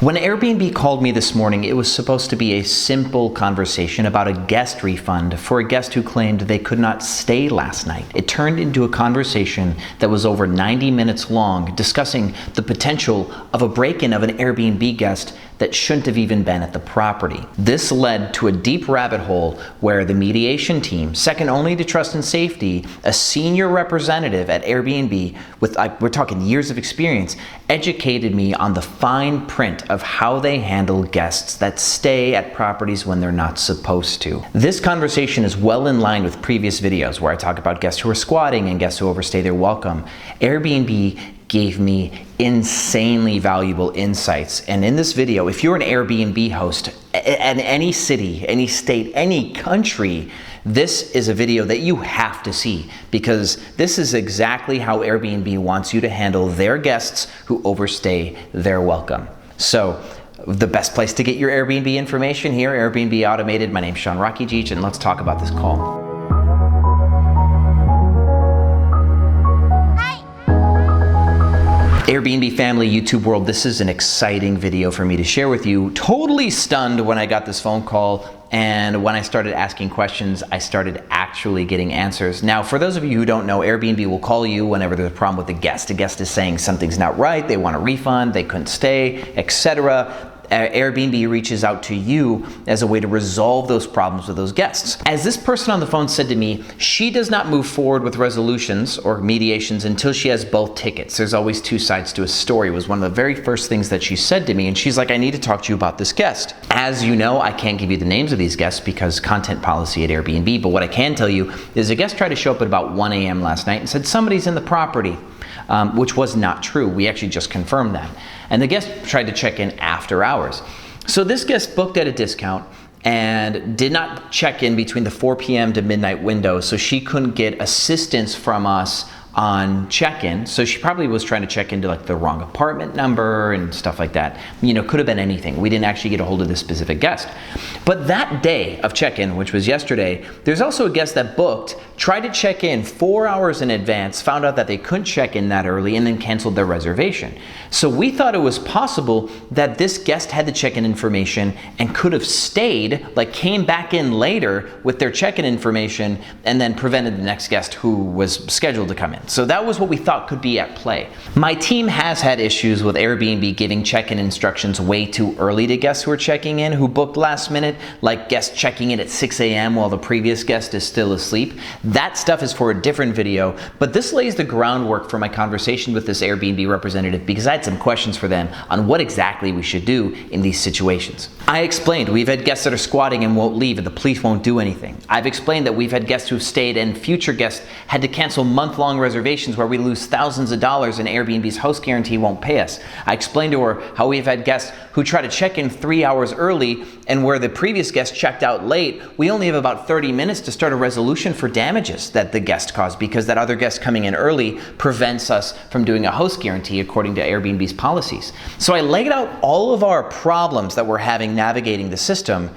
When Airbnb called me this morning, it was supposed to be a simple conversation about a guest refund for a guest who claimed they could not stay last night. It turned into a conversation that was over 90 minutes long, discussing the potential of a break-in of an Airbnb guest that shouldn't have even been at the property. This led to a deep rabbit hole where the mediation team, second only to trust and safety, a senior representative at Airbnb with, we're talking years of experience, educated me on the fine print of how they handle guests that stay at properties when they're not supposed to. This conversation is well in line with previous videos where I talk about guests who are squatting and guests who overstay their welcome. Airbnb gave me insanely valuable insights. And in this video, if you're an Airbnb host at any city, any state, any country, this is a video that you have to see, because this is exactly how Airbnb wants you to handle their guests who overstay their welcome. So the best place to get your Airbnb information here, Airbnb Automated. My name's Rakidzich, and let's talk about this call. Airbnb family, YouTube world, this is an exciting video for me to share with you. Totally stunned when I got this phone call, and when I started asking questions, I started actually getting answers. Now, for those of you who don't know, Airbnb will call you whenever there's a problem with a guest. A guest is saying something's not right, they want a refund, they couldn't stay, etc. Airbnb reaches out to you as a way to resolve those problems with those guests. As this person on the phone said to me, she does not move forward with resolutions or mediations until she has both tickets. There's always two sides to a story, was one of the very first things that she said to me. And she's like, I need to talk to you about this guest. As you know, I can't give you the names of these guests because content policy at Airbnb, but what I can tell you is a guest tried to show up at about 1 a.m. last night and said somebody's in the property. Which was not true. We actually just confirmed that. And the guest tried to check in after hours. So this guest booked at a discount and did not check in between the 4 p.m. to midnight window, so she couldn't get assistance from us on check-in. So she probably was trying to check into like the wrong apartment number and stuff like that. You know, could have been anything. We didn't actually get a hold of this specific guest. But that day of check-in, which was yesterday, there's also a guest that booked, tried to check in 4 hours in advance, found out that they couldn't check in that early, and then canceled their reservation. So we thought it was possible that this guest had the check-in information and could have stayed, like came back in later with their check-in information, and then prevented the next guest who was scheduled to come in. So that was what we thought could be at play. My team has had issues with Airbnb giving check-in instructions way too early to guests who are checking in who booked last minute, like guests checking in at 6 a.m. while the previous guest is still asleep. That stuff is for a different video, but this lays the groundwork for my conversation with this Airbnb representative because I had some questions for them on what exactly we should do in these situations. I explained we've had guests that are squatting and won't leave and the police won't do anything. I've explained that we've had guests who've stayed and future guests had to cancel month-long reservations where we lose thousands of dollars and Airbnb's host guarantee won't pay us. I explained to her how we've had guests who try to check in 3 hours early, and where the previous guest checked out late, we only have about 30 minutes to start a resolution for damages that the guest caused because that other guest coming in early prevents us from doing a host guarantee according to Airbnb's policies. So I laid out all of our problems that we're having navigating the system,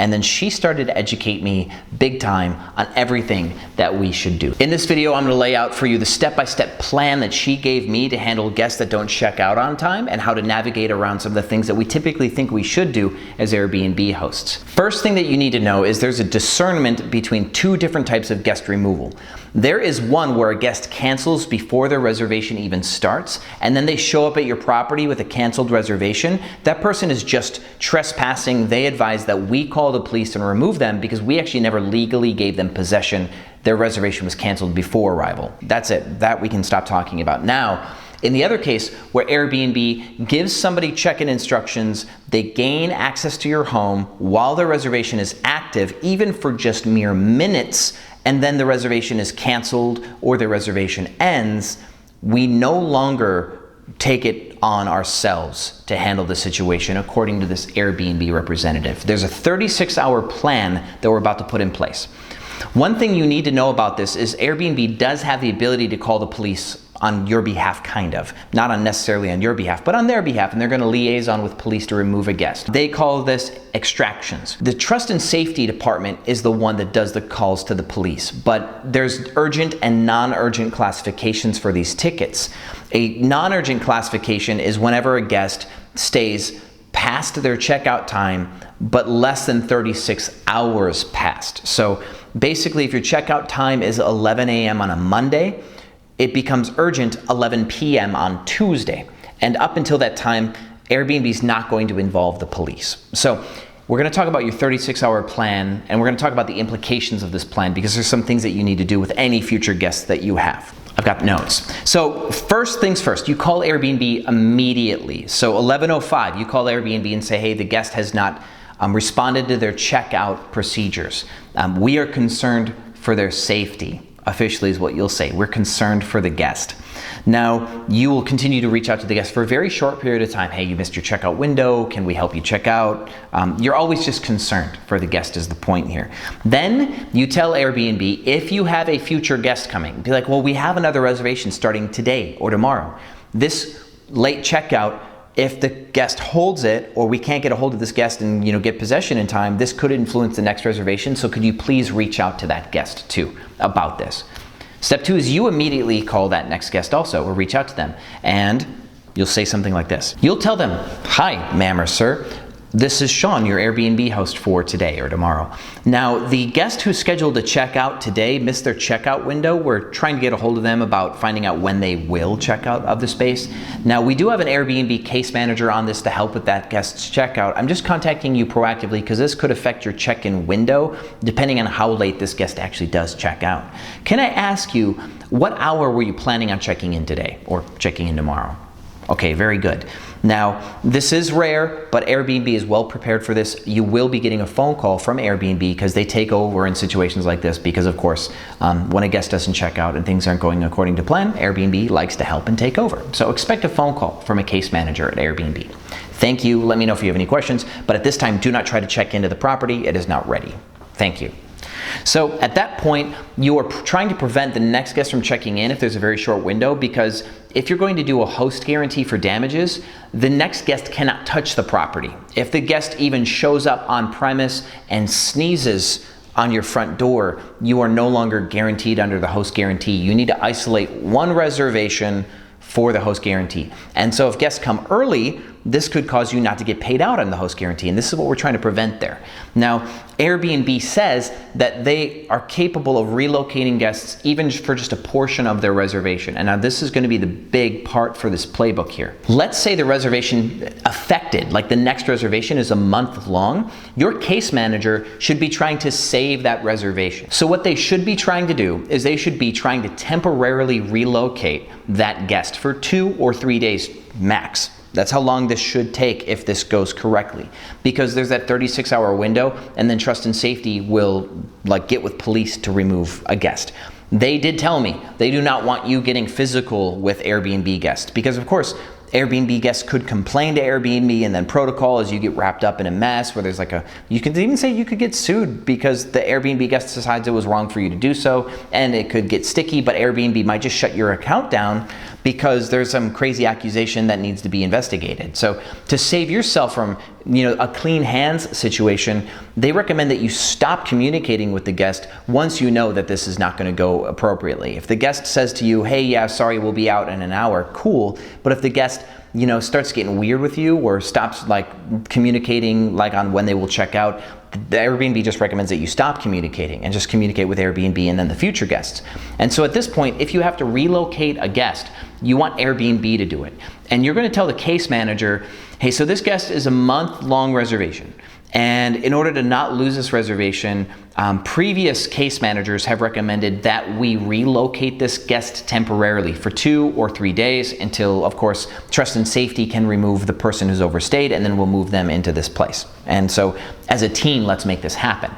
and then she started to educate me big time on everything that we should do. In this video, I'm gonna lay out for you the step-by-step plan that she gave me to handle guests that don't check out on time and how to navigate around some of the things that we typically think we should do as Airbnb hosts. First thing that you need to know is there's a discernment between two different types of guest removal. There is one where a guest cancels before their reservation even starts, and then they show up at your property with a canceled reservation. That person is just trespassing. They advise that we call the police and remove them because we actually never legally gave them possession. Their reservation was canceled before arrival. That's it. That we can stop talking about. Now, in the other case, where Airbnb gives somebody check-in instructions, they gain access to your home while their reservation is active, even for just mere minutes, and then the reservation is canceled or the reservation ends, we no longer take it on ourselves to handle the situation according to this Airbnb representative. There's a 36-hour plan that we're about to put in place. One thing you need to know about this is Airbnb does have the ability to call the police on your behalf, kind of. Not on necessarily on your behalf, but on their behalf, and they're gonna liaison with police to remove a guest. They call this extractions. The trust and safety department is the one that does the calls to the police, but there's urgent and non-urgent classifications for these tickets. A non-urgent classification is whenever a guest stays past their checkout time, but less than 36 hours passed. So basically, if your checkout time is 11 a.m. on a Monday, it becomes urgent 11 p.m. on Tuesday. And up until that time, Airbnb is not going to involve the police. So we're going to talk about your 36-hour plan, and we're going to talk about the implications of this plan, because there's some things that you need to do with any future guests that you have. I've got notes. So first things first, you call Airbnb immediately. So 11:05, you call Airbnb and say, hey, the guest has not responded to their checkout procedures. We are concerned for their safety, officially is what you'll say. We're concerned for the guest. Now, you will continue to reach out to the guest for a very short period of time. Hey, you missed your checkout window. Can we help you check out? You're always just concerned for the guest is the point here. Then you tell Airbnb, if you have a future guest coming, be like, well, we have another reservation starting today or tomorrow. This late checkout, if the guest holds it, or we can't get a hold of this guest and get possession in time, this could influence the next reservation. So could you please reach out to that guest too about this? Step 2 is you immediately call that next guest also, or reach out to them, and you'll say something like this. You'll tell them, hi, ma'am or sir, this is Sean, your Airbnb host for today or tomorrow. Now, the guest who's scheduled to check out today missed their checkout window. We're trying to get a hold of them about finding out when they will check out of the space. Now, we do have an Airbnb case manager on this to help with that guest's checkout. I'm just contacting you proactively because this could affect your check-in window depending on how late this guest actually does check out. Can I ask you, what hour were you planning on checking in today or checking in tomorrow? Okay, very good. Now, this is rare, but Airbnb is well prepared for this. You will be getting a phone call from Airbnb because they take over in situations like this because, of course, when a guest doesn't check out and things aren't going according to plan, Airbnb likes to help and take over. So expect a phone call from a case manager at Airbnb. Thank you. Let me know if you have any questions, but at this time, do not try to check into the property. It is not ready. Thank you. So at that point, you are trying to prevent the next guest from checking in if there's a very short window, because if you're going to do a host guarantee for damages, the next guest cannot touch the property. If the guest even shows up on premise and sneezes on your front door, you are no longer guaranteed under the host guarantee. You need to isolate one reservation for the host guarantee. And so if guests come early, this could cause you not to get paid out on the host guarantee, and this is what we're trying to prevent there. Now, Airbnb says that they are capable of relocating guests even for just a portion of their reservation. And now this is going to be the big part for this playbook here. Let's say the reservation affected, like the next reservation is a month long. Your case manager should be trying to save that reservation. So what they should be trying to do is they should be trying to temporarily relocate that guest for 2 or 3 days max. That's how long this should take if this goes correctly, because there's that 36-hour window, and then trust and safety will get with police to remove a guest. They did tell me they do not want you getting physical with Airbnb guests, because of course Airbnb guests could complain to Airbnb, and then protocol is you get wrapped up in a mess where there's you could even say you could get sued because the Airbnb guest decides it was wrong for you to do so, and it could get sticky, but Airbnb might just shut your account down because there's some crazy accusation that needs to be investigated. So to save yourself from a clean hands situation, they recommend that you stop communicating with the guest once you know that this is not going to go appropriately. If the guest says to you, hey, yeah, sorry, we'll be out in an hour, cool. But if the guest starts getting weird with you or stops communicating on when they will check out, the Airbnb just recommends that you stop communicating and just communicate with Airbnb and then the future guests. And so at this point, if you have to relocate a guest, you want Airbnb to do it. And you're going to tell the case manager, hey, so this guest is a month-long reservation. And in order to not lose this reservation, previous case managers have recommended that we relocate this guest temporarily for 2 or 3 days until, of course, trust and safety can remove the person who's overstayed, and then we'll move them into this place. And so as a team, let's make this happen.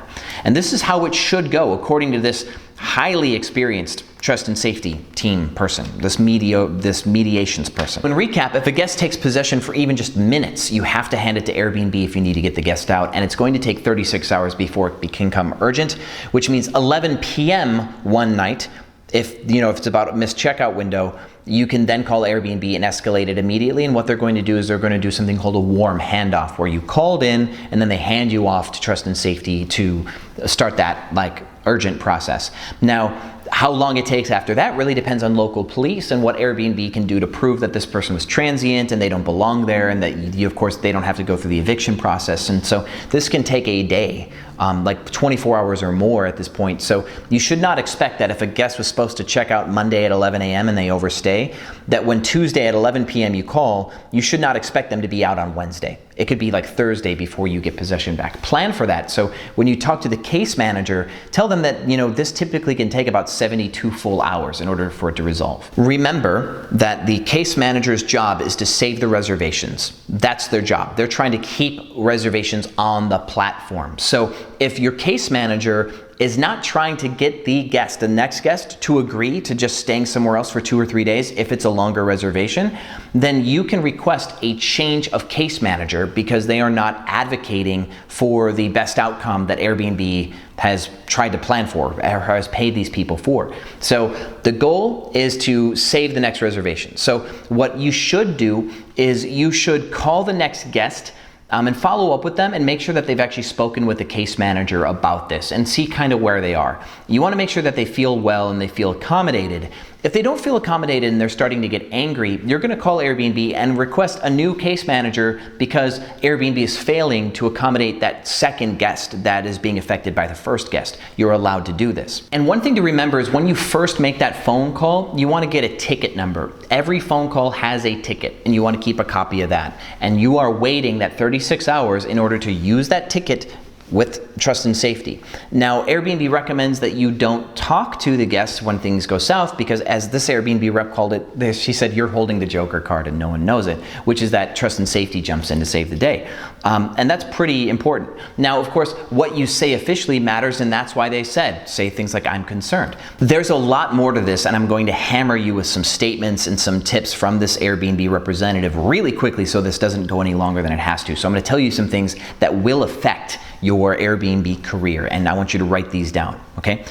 And this is how it should go according to this highly experienced trust and safety team person, this mediations person. In recap, if a guest takes possession for even just minutes, you have to hand it to Airbnb if you need to get the guest out, and it's going to take 36 hours before it can come urgent, which means 11 p.m. one night. If it's about a missed checkout window, you can then call Airbnb and escalate it immediately. And what they're going to do is they're going to do something called a warm handoff, where you called in and then they hand you off to trust and safety to start that urgent process. Now, How long it takes after that really depends on local police and what Airbnb can do to prove that this person was transient and they don't belong there, and that of course they don't have to go through the eviction process. And so this can take a day, like 24 hours or more at this point. So you should not expect that if a guest was supposed to check out Monday at 11 a.m. and they overstay, that when Tuesday at 11 p.m. you call, you should not expect them to be out on Wednesday. It could be like Thursday before you get possession back. Plan for that. So when you talk to the case manager, tell them that, this typically can take about 72 full hours in order for it to resolve. Remember that the case manager's job is to save the reservations. That's their job. They're trying to keep reservations on the platform. So if your case manager is not trying to get the next guest to agree to just staying somewhere else for 2 or 3 days if it's a longer reservation, then you can request a change of case manager, because they are not advocating for the best outcome that Airbnb has tried to plan for or has paid these people for. So the goal is to save the next reservation. So what you should do is you should call the next guest and follow up with them and make sure that they've actually spoken with the case manager about this and see kind of where they are. You want to make sure that they feel well and they feel accommodated. If they don't feel accommodated and they're starting to get angry, you're going to call Airbnb and request a new case manager, because Airbnb is failing to accommodate that second guest that is being affected by the first guest. You're allowed to do this. And one thing to remember is when you first make that phone call, you want to get a ticket number. Every phone call has a ticket, and you want to keep a copy of that. And you are waiting that 36 hours in order to use that ticket with trust and safety. Now, Airbnb recommends that you don't talk to the guests when things go south, because as this Airbnb rep called it, she said, you're holding the Joker card and no one knows it, which is that trust and safety jumps in to save the day. And that's pretty important. Now, of course, what you say officially matters, and that's why they said, say things like, I'm concerned. There's a lot more to this, and I'm going to hammer you with some statements and some tips from this Airbnb representative really quickly so this doesn't go any longer than it has to. So I'm going to tell you some things that will affect your Airbnb career, and I want you to write these down, okay?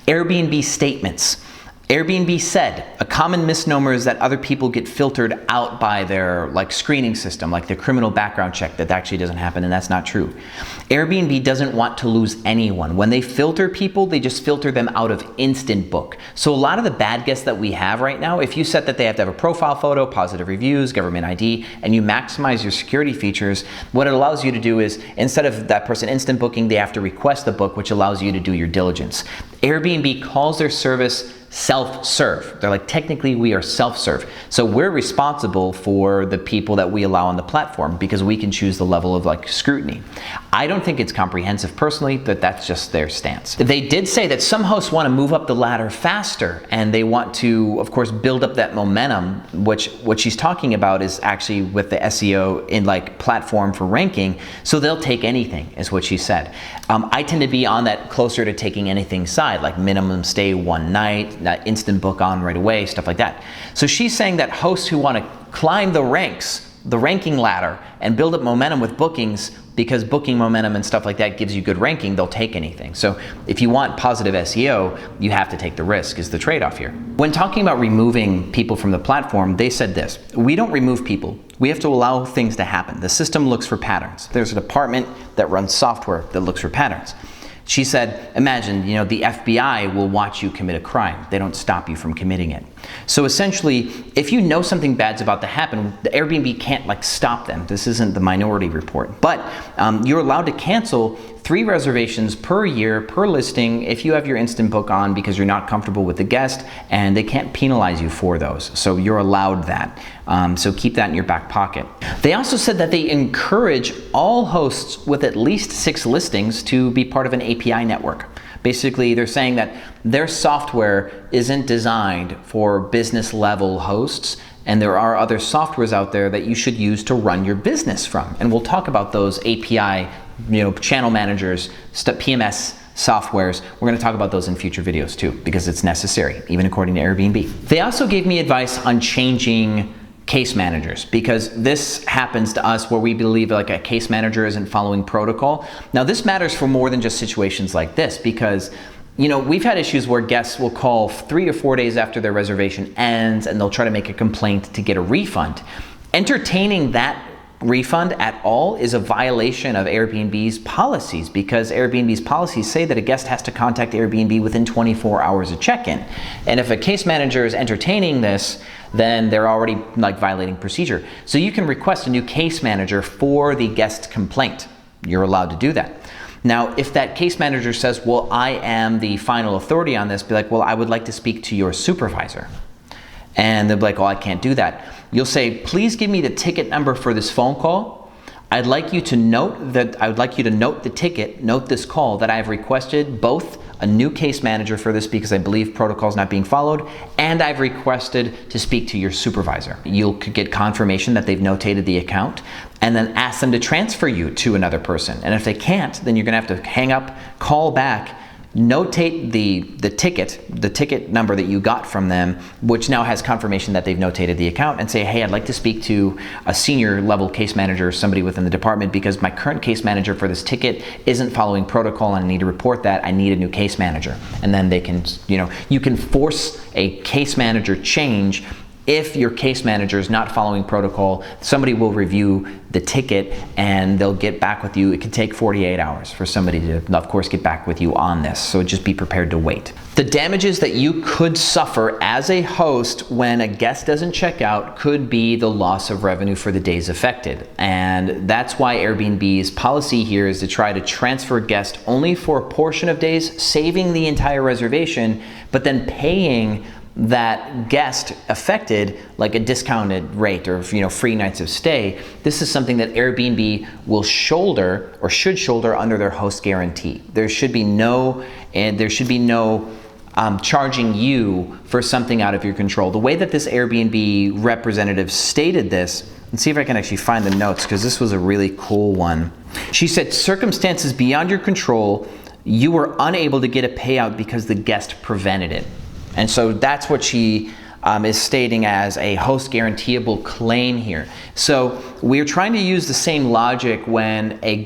Airbnb statements. Airbnb said a common misnomer is that other people get filtered out by their screening system, like their criminal background check. That actually doesn't happen, and that's not true. Airbnb doesn't want to lose anyone. When they filter people, they just filter them out of Instant Book. So a lot of the bad guests that we have right now, if you set that they have to have a profile photo, positive reviews, government ID, and you maximize your security features, what it allows you to do is, instead of that person instant booking, they have to request the book, which allows you to do your diligence. Airbnb calls their service self-serve. They're like, technically we are self-serve. So we're responsible for the people that we allow on the platform, because we can choose the level of scrutiny. I don't think it's comprehensive personally, but that's just their stance. They did say that some hosts want to move up the ladder faster, and they want to, of course, build up that momentum, which what she's talking about is actually with the SEO in platform for ranking. So they'll take anything, is what she said. I tend to be on that closer to taking anything side, like minimum stay 1 night, that instant book on right away, stuff like that. So she's saying that hosts who want to climb the ranks, the ranking ladder, and build up momentum with bookings, because booking momentum and stuff like that gives you good ranking, they'll take anything. So if you want positive SEO, you have to take the risk, is the trade-off here. When talking about removing people from the platform, they said this: we don't remove people. We have to allow things to happen. The system looks for patterns. There's a department that runs software that looks for patterns. She said, imagine, the FBI will watch you commit a crime. They don't stop you from committing it. So essentially, if you know something bad's about to happen, the Airbnb can't stop them. This isn't the Minority Report. But you're allowed to cancel 3 reservations per year, per listing, if you have your instant book on because you're not comfortable with the guest, and they can't penalize you for those. So you're allowed that. So keep that in your back pocket. They also said that they encourage all hosts with at least 6 listings to be part of an API network. Basically, they're saying that their software isn't designed for business level hosts, and there are other softwares out there that you should use to run your business from. And we'll talk about those API, channel managers, PMS softwares. We're going to talk about those in future videos too, because it's necessary, even according to Airbnb. They also gave me advice on changing case managers, because this happens to us where we believe a case manager isn't following protocol. Now, this matters for more than just situations like this, because we've had issues where guests will call 3 or 4 days after their reservation ends, and they'll try to make a complaint to get a refund. Entertaining that refund at all is a violation of Airbnb's policies, because Airbnb's policies say that a guest has to contact Airbnb within 24 hours of check-in. And if a case manager is entertaining this, then they're already like violating procedure. So you can request a new case manager for the guest complaint. You're allowed to do that. Now, if that case manager says, well, I am the final authority on this, be like, well, I would like to speak to your supervisor. And they'll be like, oh, I can't do that. You'll say, please give me the ticket number for this phone call. I'd like you to note the ticket, note this call, that I've requested both a new case manager for this because I believe protocol is not being followed, and I've requested to speak to your supervisor. You'll get confirmation that they've notated the account, and then ask them to transfer you to another person. And if they can't, then you're gonna have to hang up, call back, notate the ticket number that you got from them, which now has confirmation that they've notated the account, and say, hey, I'd like to speak to a senior level case manager, somebody within the department, because my current case manager for this ticket isn't following protocol and I need to report that. I need a new case manager. And then they can, you can force a case manager change. If your case manager is not following protocol, somebody will review the ticket and they'll get back with you. It can take 48 hours for somebody to, of course, get back with you on this. So just be prepared to wait. The damages that you could suffer as a host when a guest doesn't check out could be the loss of revenue for the days affected. And that's why Airbnb's policy here is to try to transfer guests only for a portion of days, saving the entire reservation, but then paying that guest affected like a discounted rate or free nights of stay. This is something that Airbnb will shoulder or should shoulder under their host guarantee. There should be no charging you for something out of your control. The way that this Airbnb representative stated this, let's see if I can actually find the notes, because this was a really cool one. She said, circumstances beyond your control, you were unable to get a payout because the guest prevented it. And so that's what she is stating as a host guaranteeable claim here. So we're trying to use the same logic when a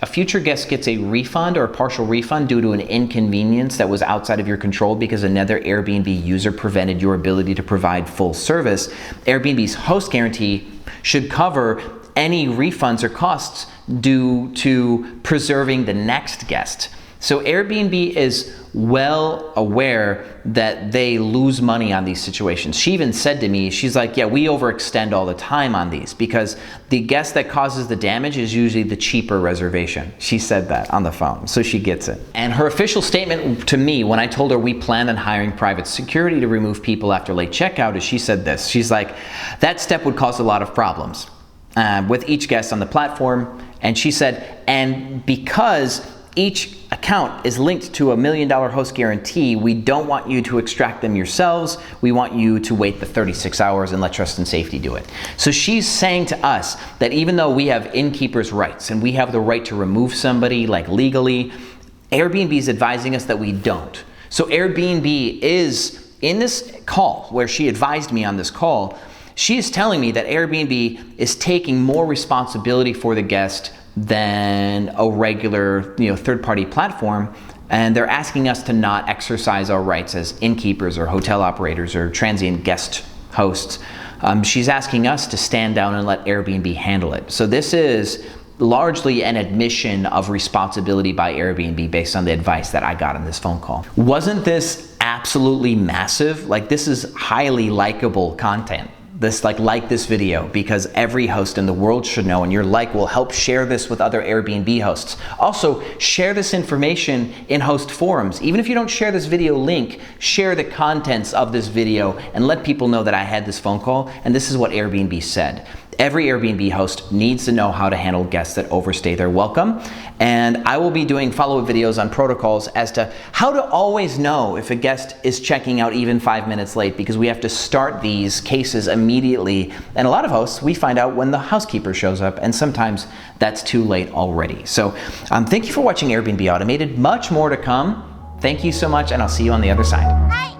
future guest gets a refund or a partial refund due to an inconvenience that was outside of your control because another Airbnb user prevented your ability to provide full service. Airbnb's host guarantee should cover any refunds or costs due to preserving the next guest. So Airbnb is well aware that they lose money on these situations. She even said to me, she's like, yeah, we overextend all the time on these because the guest that causes the damage is usually the cheaper reservation. She said that on the phone, so she gets it. And her official statement to me when I told her we planned on hiring private security to remove people after late checkout is she said this. She's like, that step would cause a lot of problems with each guest on the platform. And she said, and because each account is linked to $1 million host guarantee, we don't want you to extract them yourselves. We want you to wait the 36 hours and let trust and safety do it. So she's saying to us that even though we have innkeeper's rights and we have the right to remove somebody like legally, Airbnb is advising us that we don't. So Airbnb is in this call where she advised me on this call, she is telling me that Airbnb is taking more responsibility for the guest than a regular third-party platform, and they're asking us to not exercise our rights as innkeepers or hotel operators or transient guest hosts. She's asking us to stand down and let Airbnb handle it. So this is largely an admission of responsibility by Airbnb based on the advice that I got on this phone call. Wasn't this absolutely massive? Like, this is highly likable content. Like this video, because every host in the world should know, and your like will help share this with other Airbnb hosts. Also, share this information in host forums. Even if you don't share this video link, share the contents of this video and let people know that I had this phone call and this is what Airbnb said. Every Airbnb host needs to know how to handle guests that overstay their welcome. And I will be doing follow-up videos on protocols as to how to always know if a guest is checking out even 5 minutes late, because we have to start these cases immediately. And a lot of hosts, we find out when the housekeeper shows up, and sometimes that's too late already. So thank you for watching Airbnb Automated. Much more to come. Thank you so much, and I'll see you on the other side. Hi.